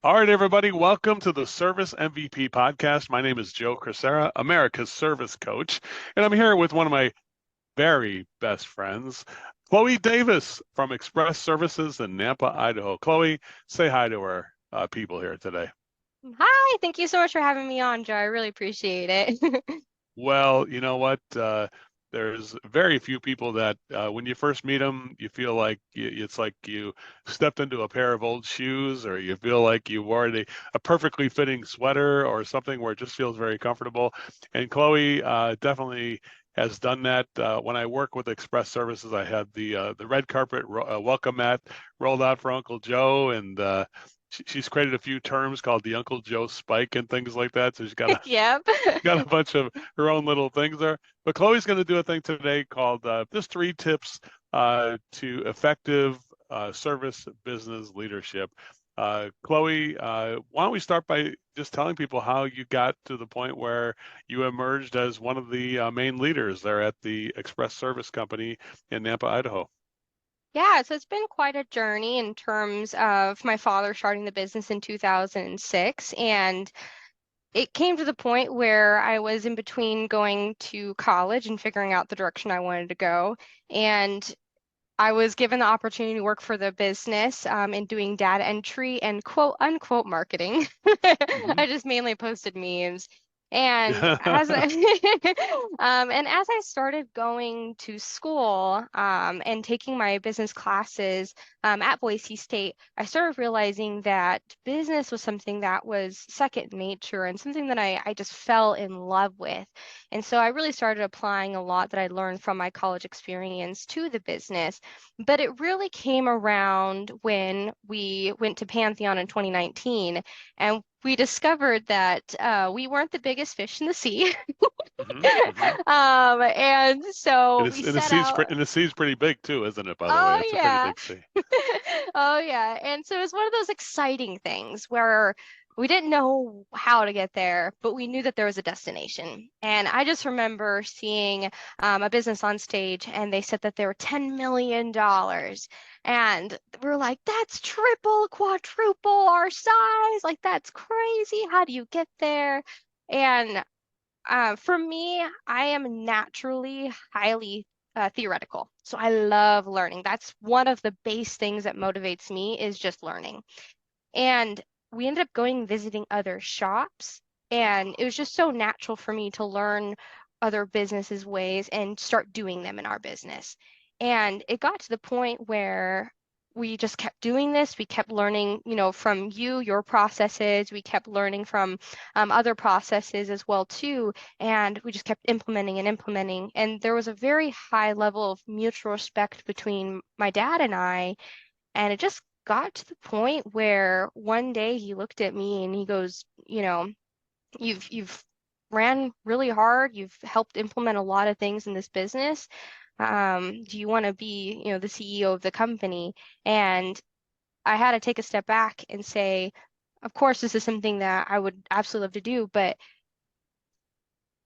All right, everybody, welcome to the Service MVP podcast. My name is Joe Crisara, America's service coach, and I'm here with one of my very best friends, Chloe Davis from Express Services in Nampa, Idaho. Chloe, say hi to our people here today. Hi, thank you so much for having me on, Joe. I really appreciate it. Well, you know what? There's very few people that when you first meet them, you feel like it's like you stepped into a pair of old shoes, or you feel like you wore a perfectly fitting sweater or something where it just feels very comfortable. And Chloe definitely has done that. When I work with Express Services, I had the red carpet welcome mat rolled out for Uncle Joe, and she's created a few terms called the Uncle Joe spike and things like that. So she's got Yep. got a bunch of her own little things there. But Chloe's going to do a thing today called just 3 tips to effective service business leadership. Chloe, why don't we start by just telling people how you got to the point where you emerged as one of the main leaders there at the Express Service Company in Nampa, Idaho. Yeah, so it's been quite a journey in terms of my father starting the business in 2006. And it came to the point where I was in between going to college and figuring out the direction I wanted to go. And I was given the opportunity to work for the business in doing data entry and quote unquote marketing. Hmm. I just mainly posted memes. And as I, and as I started going to school and taking my business classes at Boise State, I started realizing that business was something that was second nature and something that I just fell in love with. And so I really started applying a lot that I learned from my college experience to the business. But it really came around when we went to Pantheon in 2019 and we discovered that we weren't the biggest fish in the sea. Hmm. Hmm. And so we And the set out. and the sea's pretty big too, isn't it? By the way, Oh it's a pretty yeah. big sea. Oh yeah. And so it was one of those exciting things where we didn't know how to get there, but we knew that there was a destination. And I just remember seeing a business on stage and they said that they were $10 million. And we were like, that's triple, quadruple our size. Like, that's crazy. How do you get there? And for me, I am naturally highly theoretical. So I love learning. That's one of the base things that motivates me is just learning. And we ended up going visiting other shops, and it was just so natural for me to learn other businesses' ways and start doing them in our business. And it got to the point where we just kept doing this. We kept learning, from you, your processes. We kept learning from other processes as well too. And we just kept implementing and implementing. And there was a very high level of mutual respect between my dad and I, and it just got to the point where one day he looked at me and he goes, you've ran really hard. You've helped implement a lot of things in this business. Do you want to be, the CEO of the company? And I had to take a step back and say, of course, this is something that I would absolutely love to do, but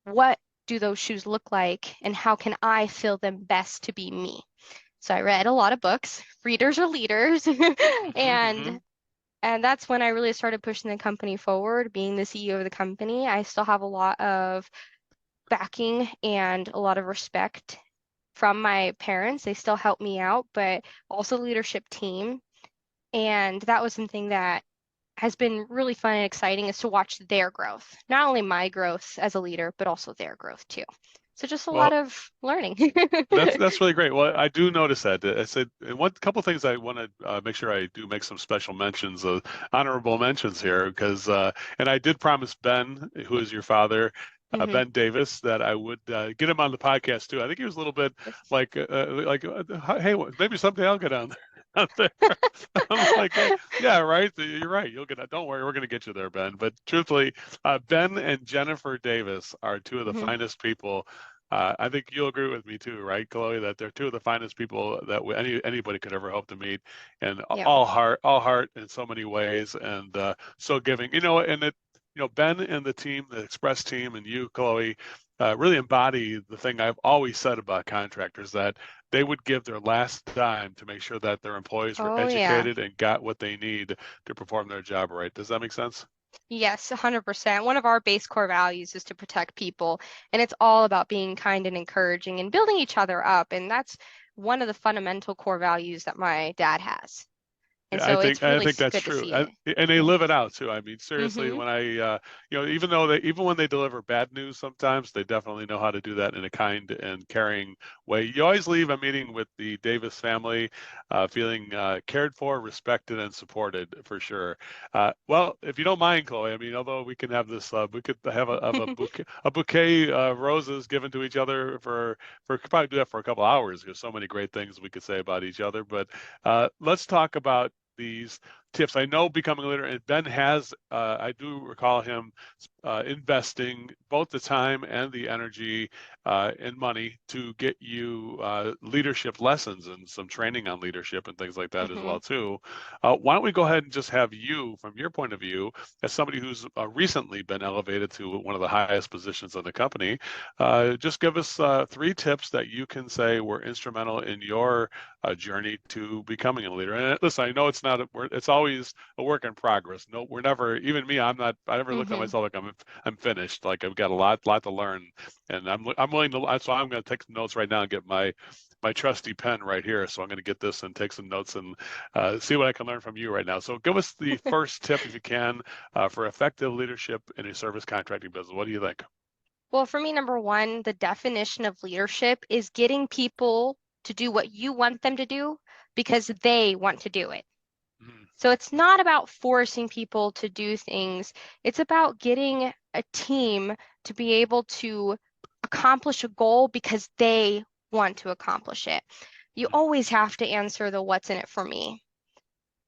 what do those shoes look like and how can I fill them best to be me? So I read a lot of books. Readers are leaders. Hmm. And Hmm. And that's when I really started pushing the company forward, being the CEO of the company. I still have a lot of backing and a lot of respect from my parents. They still help me out, but also the leadership team. And that was something that has been really fun and exciting is to watch their growth, not only my growth as a leader, but also their growth too. So just a lot Well, of learning. that's really great. Well, I do notice that. I said one couple things I want to make sure I do make some special mentions, honorable mentions here, because and I did promise Ben, who is your father, Hmm. Ben Davis, that I would get him on the podcast too. I think he was a little bit like, hey, maybe someday I'll get on there. Out there. I'm like, yeah, right. You're right. You'll get. Don't worry, we're going to get you there, Ben. But truthfully, Ben and Jennifer Davis are two of the Hmm. finest people. I think you'll agree with me too, right, Chloe? That they're two of the finest people that anybody could ever hope to meet, and Yeah. all heart in so many ways, and so giving. And Ben and the team, the Express team, and you, Chloe. really embody the thing I've always said about contractors, that they would give their last dime to make sure that their employees were Oh, yeah. educated and got what they need to perform their job right. Does that make sense? Yes, 100%. One of our base core values is to protect people, and it's all about being kind and encouraging and building each other up. And that's one of the fundamental core values that my dad has. And Yeah, I so think it's I really think that's good to true, see it. and they live it out too. I mean, seriously, Mm-hmm. when even though even when they deliver bad news, sometimes they definitely know how to do that in a kind and caring way. You always leave a meeting with the Davis family feeling cared for, respected, and supported for sure. Well, if you don't mind, Chloe, I mean, although we can have this, we could have a bouquet of roses given to each other for could probably do that for a couple hours. There's so many great things we could say about each other, but let's talk about these tips. I know becoming a leader, and Ben has, I do recall him investing both the time and the energy and money to get you leadership lessons and some training on leadership and things like that as Mm-hmm. well too. Why don't we go ahead and just have you, from your point of view, as somebody who's recently been elevated to one of the highest positions in the company, just give us 3 tips that you can say were instrumental in your journey to becoming a leader. And listen, I know it's not, it's always a work in progress. No, we're never, even me, I never look at Mm-hmm. myself like I'm finished. Like I've got a lot to learn, and I'm willing to. So I'm going to take some notes right now and get my trusty pen right here. So I'm going to get this and take some notes and see what I can learn from you right now. So give us the first tip, if you can, for effective leadership in a service contracting business. What do you think? Well, for me, number one, the definition of leadership is getting people to do what you want them to do because they want to do it. Mhm. So it's not about forcing people to do things. It's about getting a team to be able to accomplish a goal because they want to accomplish it. You always have to answer the what's in it for me.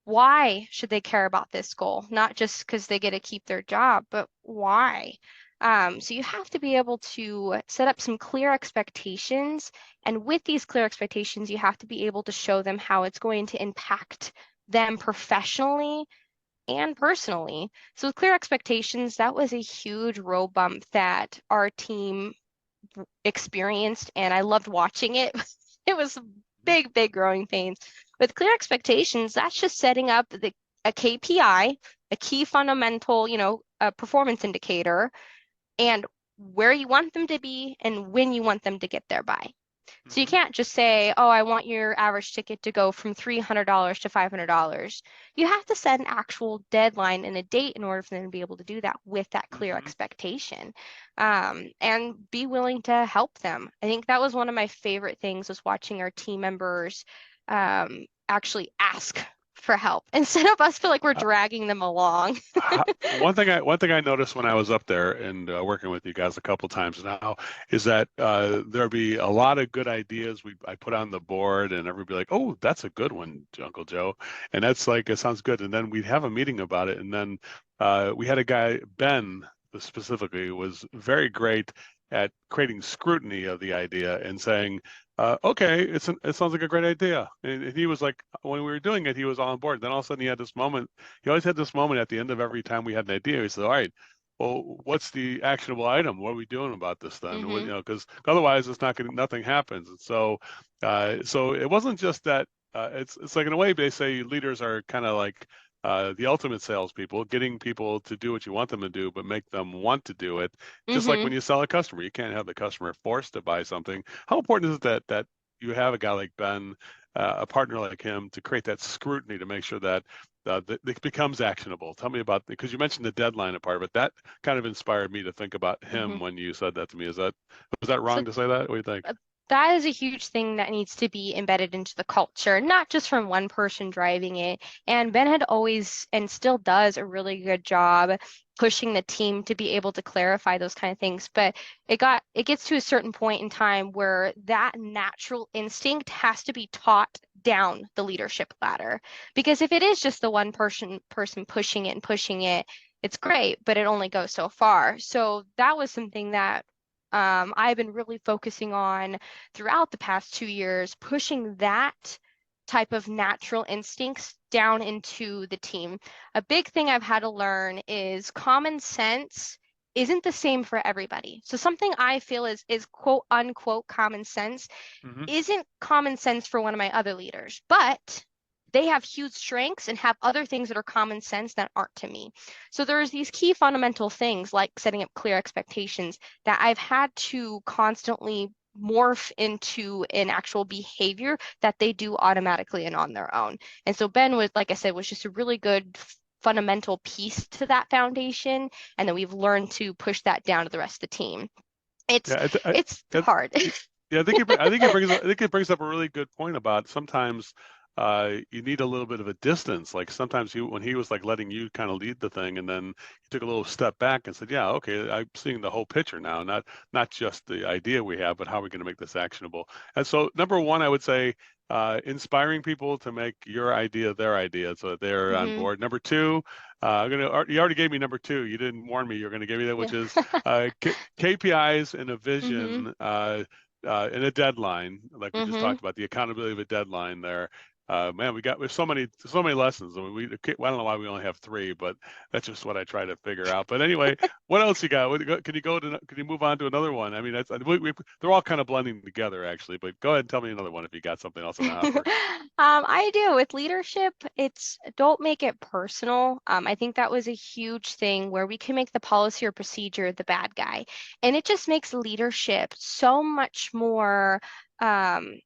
Why should they care about this goal? Not just because they get to keep their job, but why? So you have to be able to set up some clear expectations. And with these clear expectations, you have to be able to show them how it's going to impact them professionally and personally. So with clear expectations, that was a huge road bump that our team experienced, and I loved watching it. It was big, big growing pains. With clear expectations, that's just setting up a KPI, a key fundamental, a performance indicator, and where you want them to be and when you want them to get there by. So you Mhm. can't just say, oh, I want your average ticket to go from $300 to $500. You have to set an actual deadline and a date in order for them to be able to do that with that clear Mhm. expectation, and be willing to help them. I think that was one of my favorite things was watching our team members actually ask for help instead of us feel like we're dragging them along. One thing I noticed when I was up there and working with you guys a couple times now is that there'll be a lot of good ideas I put on the board, and everybody like, oh, that's a good one, Uncle Joe, and that's like, it sounds good, and then we'd have a meeting about it, and then we had a guy, Ben specifically, was very great at creating scrutiny of the idea and saying, okay, it sounds like a great idea. And he was like, when we were doing it, he was on board. Then all of a sudden, he had this moment. He always had this moment at the end of every time we had an idea. He said, "All right, well, what's the actionable item? What are we doing about this then? Hmm. Because otherwise, nothing happens." And so it wasn't just that. It's like, in a way, they say leaders are kind of like the ultimate salespeople, getting people to do what you want them to do, but make them want to do it. Just like Hmm. when you sell a customer, you can't have the customer forced to buy something. How important is it that you have a guy like Ben, a partner like him, to create that scrutiny to make sure that it becomes actionable? Tell me about, because you mentioned the deadline part of it. That kind of inspired me to think about him Hmm. when you said that to me. Was that So wrong to say that? What do you think? uh, that is a huge thing that needs to be embedded into the culture, not just from one person driving it. And Ben had always and still does a really good job pushing the team to be able to clarify those kind of things. But it gets to a certain point in time where that natural instinct has to be taught down the leadership ladder. Because if it is just the one person pushing it and pushing it, it's great, but it only goes so far. So that was something that I've been really focusing on throughout the past 2 years, pushing that type of natural instincts down into the team. A big thing I've had to learn is common sense isn't the same for everybody. So something I feel is quote unquote common sense Hmm. isn't common sense for one of my other leaders, but they have huge strengths and have other things that are common sense that aren't to me. So there's these key fundamental things like setting up clear expectations that I've had to constantly morph into an actual behavior that they do automatically and on their own. And so Ben was, like I said, was just a really good fundamental piece to that foundation. And then we've learned to push that down to the rest of the team. It's Yeah, it's I, hard. yeah, I think it brings up a really good point about sometimes you need a little bit of a distance. Like sometimes when he was like letting you kind of lead the thing, and then he took a little step back and said, "Yeah, okay, I'm seeing the whole picture now, not just the idea we have, but how are we going to make this actionable?" And so, number one, I would say inspiring people to make your idea their idea, so they're on Hmm. board. Number two, you already gave me number two. You didn't warn me you're going to give me that, Yeah. which is KPIs and a Hmm. vision. And a deadline, like we just Hmm. talked about, the accountability of a deadline there. Man, we have so many lessons. I mean, I don't know why we only have three, but that's just what I try to figure out. But anyway, what else you got? Can you move on to another one? I mean, they're all kind of blending together actually. But go ahead and tell me another one if you got something else in the hopper. I do. With leadership, it's don't make it personal. I think that was a huge thing where we can make the policy or procedure the bad guy. And it just makes leadership so much more um,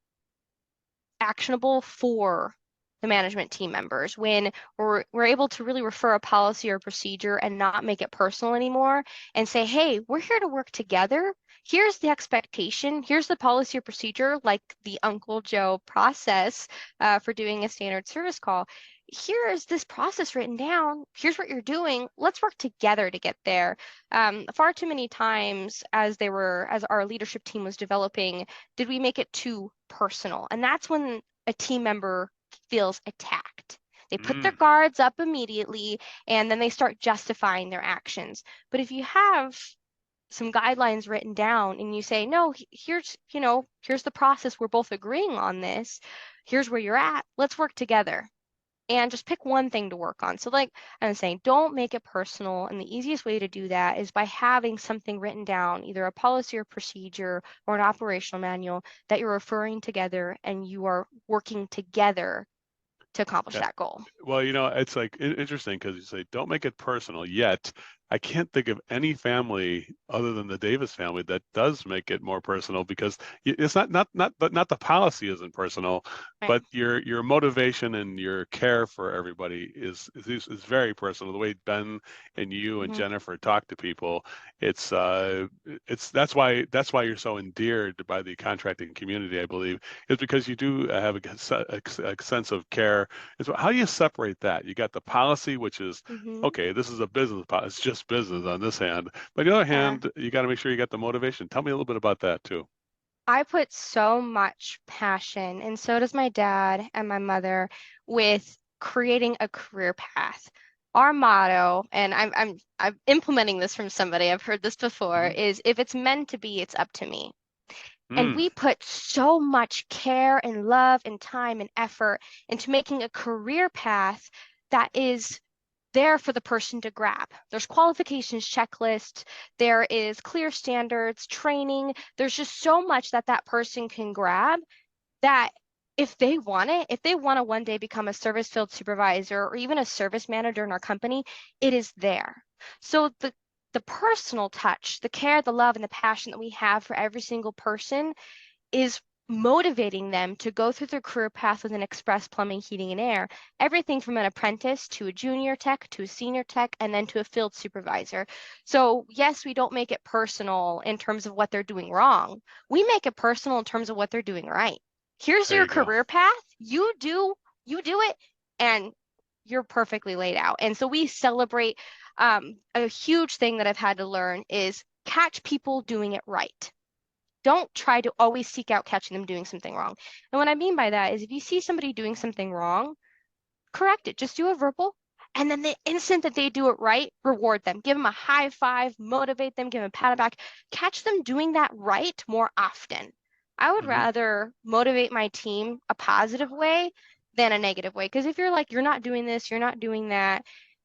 actionable for the management team members when we're able to really refer a policy or procedure and not make it personal anymore and say, hey, we're here to work together. Here's the expectation. Here's the policy or procedure, like the Uncle Joe process for doing a standard service call. Here is this process written down. Here's what you're doing. Let's work together to get there. Far too many times as our leadership team was developing, did we make it too personal? And that's when a team member feels attacked. They put their Mm, guards up immediately and then they start justifying their actions. But if you have some guidelines written down and you say, no, here's the process. We're both agreeing on this. Here's where you're at. Let's work together and just pick one thing to work on. So, like I'm saying, don't make it personal. And the easiest way to do that is by having something written down, either a policy or procedure or an operational manual that you're referring together and you are working together to accomplish yeah. that goal. Well, it's like interesting because you say don't make it personal. Yet, I can't think of any family other than the Davis family that does make it more personal because it's not the policy isn't personal, Right. but your motivation and your care for everybody is very personal. The way Ben and you and Hmm. Jennifer talk to people, it's uh it's that's why you're so endeared by the contracting community, I believe, is because you do have a sense of care. And so how do you separate that? You got the policy, which is, Hmm. okay, this is a business policy. It's just business on this hand. But on the other Yeah. hand, you got to make sure you got the motivation. Tell me a little bit about that too. I put so much passion, and so does my dad and my mother, with creating a career path. Our motto, and I'm implementing this from somebody, I've heard this before, Hmm. is if it's meant to be, it's up to me. And Mm, we put so much care and love and time and effort into making a career path that is there for the person to grab. There's qualifications checklist, there is clear standards, training. There's just so much that that person can grab that if they want it, if they want to one day become a service field supervisor or even a service manager in our company, it is there. So the personal touch, the care, the love, and the passion that we have for every single person is motivating them to go through their career path with an express plumbing, heating, and air. Everything from an apprentice to a junior tech to a senior tech and then to a field supervisor. So, yes, we don't make it personal in terms of what they're doing wrong. We make it personal in terms of what they're doing right. Here's there your you go. career path. You do it, and you're perfectly laid out. And so we celebrate a huge thing that I've had to learn is catch people doing it right. Don't try to always seek out catching them doing something wrong. And what I mean by that is if you see somebody doing something wrong, correct it. Just do a verbal. And then the instant that they do it right, reward them. Give them a high five, motivate them, give them a pat on the back. Catch them doing that right more often. I would Hmm. rather motivate my team a positive way than a negative way. Because if you're like, you're not doing this, you're not doing that,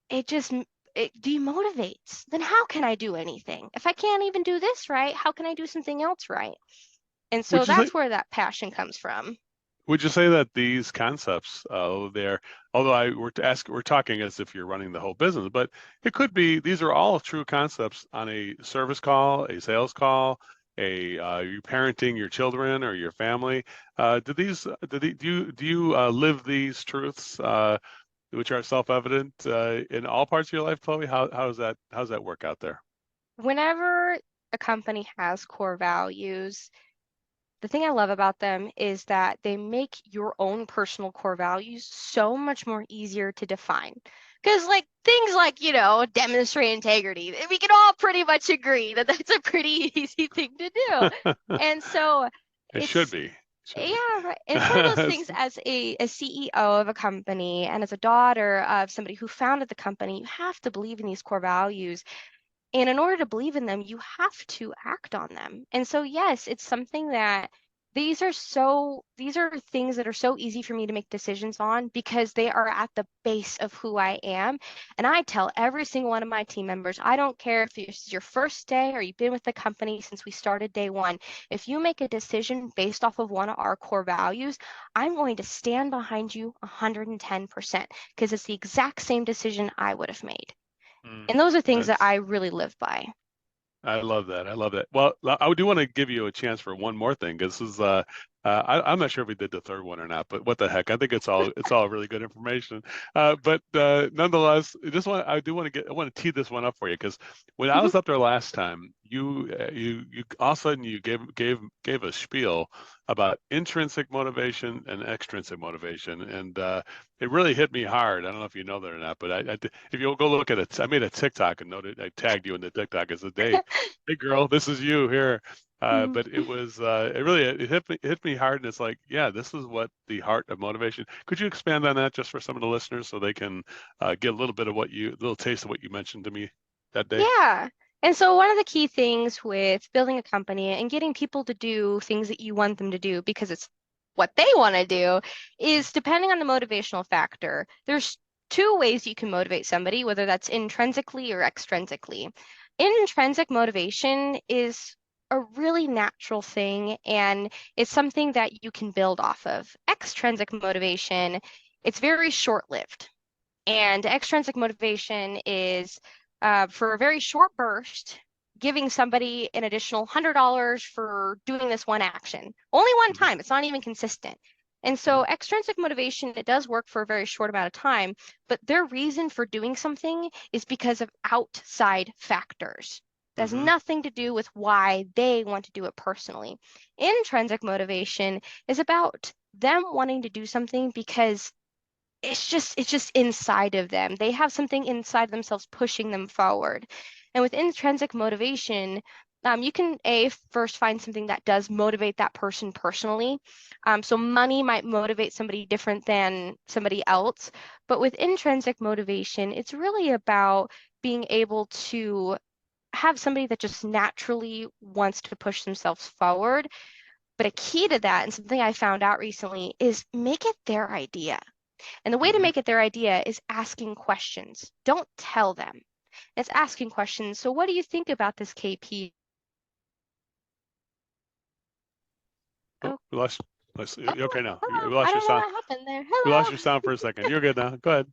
it just it demotivates. Then how can I do anything? If I can't even do this right, how can I do something else right? And so Would you say that's where that passion comes from. would you say that these concepts, they're although we're talking as if you're running the whole business, but it could be these are all true concepts on a service call, a sales call, you parenting your children or your family. Do you live these truths, which are self-evident in all parts of your life, Chloe? How's that work out there? Whenever a company has core values, the thing I love about them is that they make your own personal core values so much more easier to define. Because, like, things like, demonstrate integrity, we can all pretty much agree that that's a pretty easy thing to do. And so It should it's, be. It should be. yeah, right. It's one of those things as a CEO of a company and as a daughter of somebody who founded the company, you have to believe in these core values. And in order to believe in them, you have to act on them. And so, yes, it's something that these are things that are so easy for me to make decisions on because they are at the base of who I am. And I tell every single one of my team members, I don't care if this is your first day or you've been with the company since we started day one. If you make a decision based off of one of our core values, I'm going to stand behind you 110% because it's the exact same decision I would have made. Mm, And those are things that that's I really live by. I love that. I love that. Well, I do want to give you a chance for one more thing. This is I'm not sure if we did the third one or not, but what the heck? I think it's all really good information. But nonetheless, I want to tee this one up for you because when I Mhm. was up there last time, you all of a sudden you gave a spiel about intrinsic motivation and extrinsic motivation, and it really hit me hard. I don't know if you know that or not, but if you'll go look at it, I made a TikTok and noted I tagged you in the TikTok as a day. Hey girl, this is you here. Mhm. But it really it hit me hard, and it's like, yeah, this is what the heart of motivation. Could you expand on that just for some of the listeners so they can get a little bit of little taste of what you mentioned to me that day? Yeah. And so one of the key things with building a company and getting people to do things that you want them to do because it's what they want to do is depending on the motivational factor. There's two ways you can motivate somebody, whether that's intrinsically or extrinsically. Intrinsic motivation is a really natural thing and it's something that you can build off of. Extrinsic motivation, it's very short-lived. And extrinsic motivation is for a very short burst, giving somebody an additional $100 for doing this one action. Only one Hmm. time, it's not even consistent. And so Hmm. extrinsic motivation, it does work for a very short amount of time, but their reason for doing something is because of outside factors. It has Hmm. nothing to do with why they want to do it personally. Intrinsic motivation is about them wanting to do something because it's just inside of them. They have something inside themselves pushing them forward. And with intrinsic motivation, you can first find something that does motivate that person personally. So money might motivate somebody different than somebody else, but with intrinsic motivation, it's really about being able to have somebody that just naturally wants to push themselves forward. But a key to that, and something I found out recently, is make it their idea. And the way to Hmm. make it their idea is asking questions. Don't tell them. It's asking questions. So, what do you think about this, KP? Oh, Oh, you're okay now. We hello. I lost your don't know sound. what happened there. We lost Hello. your sound for a second. You're good now. Go ahead.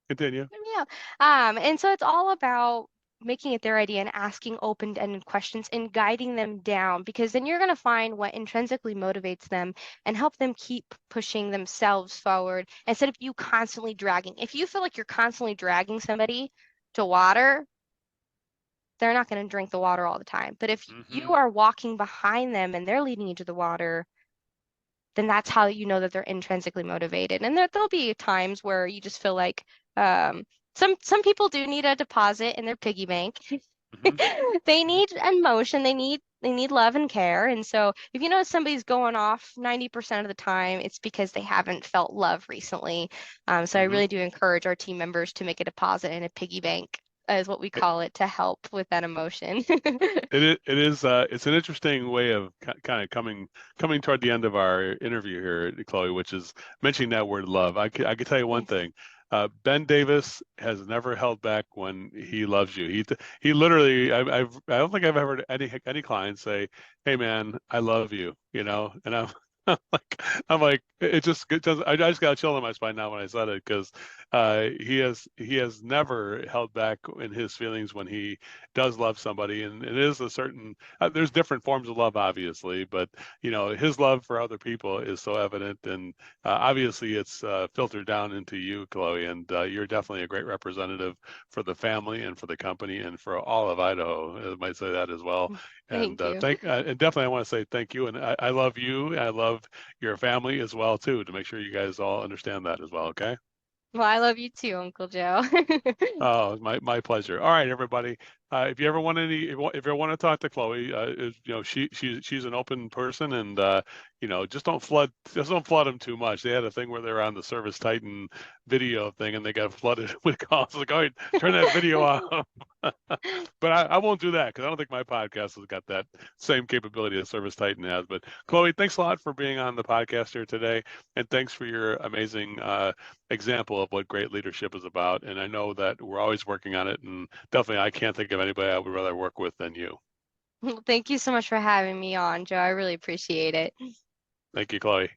Continue. Yeah. And so it's all about making it their idea and asking open-ended questions and guiding them down because then you're going to find what intrinsically motivates them and help them keep pushing themselves forward instead of you constantly dragging. If you feel like you're constantly dragging somebody to water, they're not going to drink the water all the time. But if you Hmm. are walking behind them and they're leading you to the water, then that's how you know that they're intrinsically motivated. And there'll be times where you just feel like um, some people do need a deposit in their piggy bank. Hmm. They Hmm. need emotion, they need love and care. And so if you know somebody's going off 90% of the time, it's because they haven't felt love recently. So I Hmm. really do encourage our team members to make a deposit in a piggy bank, is what we call it, to help with that emotion. It's an interesting way of kind of coming toward the end of our interview here, Chloe, which is mentioning that word love. I could tell you one Yes. thing. Ben Davis has never held back when he loves you. He literally, I don't think I've ever heard any client say, "Hey man, I love you," and I'm I'm like, it just I just got a chill in my spine now when I said it because he has never held back in his feelings when he does love somebody, and it is a certain there's different forms of love, obviously, but his love for other people is so evident, and obviously it's filtered down into you, Chloe, and you're definitely a great representative for the family and for the company and for all of Idaho. I might say that as well. And Thank you. and definitely I want to say thank you, and I love you. I love your family as well too. To make sure you guys all understand that as well. Okay. Well, I love you too, Uncle Joe. Oh, my pleasure. All right, everybody. If you ever want if you ever want to talk to Chloe, she's an open person, and just don't flood them too much. They had a thing where they were on the Service Titan video thing, and they got flooded with calls. Like, all right, turn that video off. But I won't do that because I don't think my podcast has got that same capability as Service Titan has. But Chloe, thanks a lot for being on the podcast here today, and thanks for your amazing example of what great leadership is about. And I know that we're always working on it, and definitely I can't think of anybody I would rather work with than you. Thank you so much for having me on, Joe. I really appreciate it. Thank you, Chloe.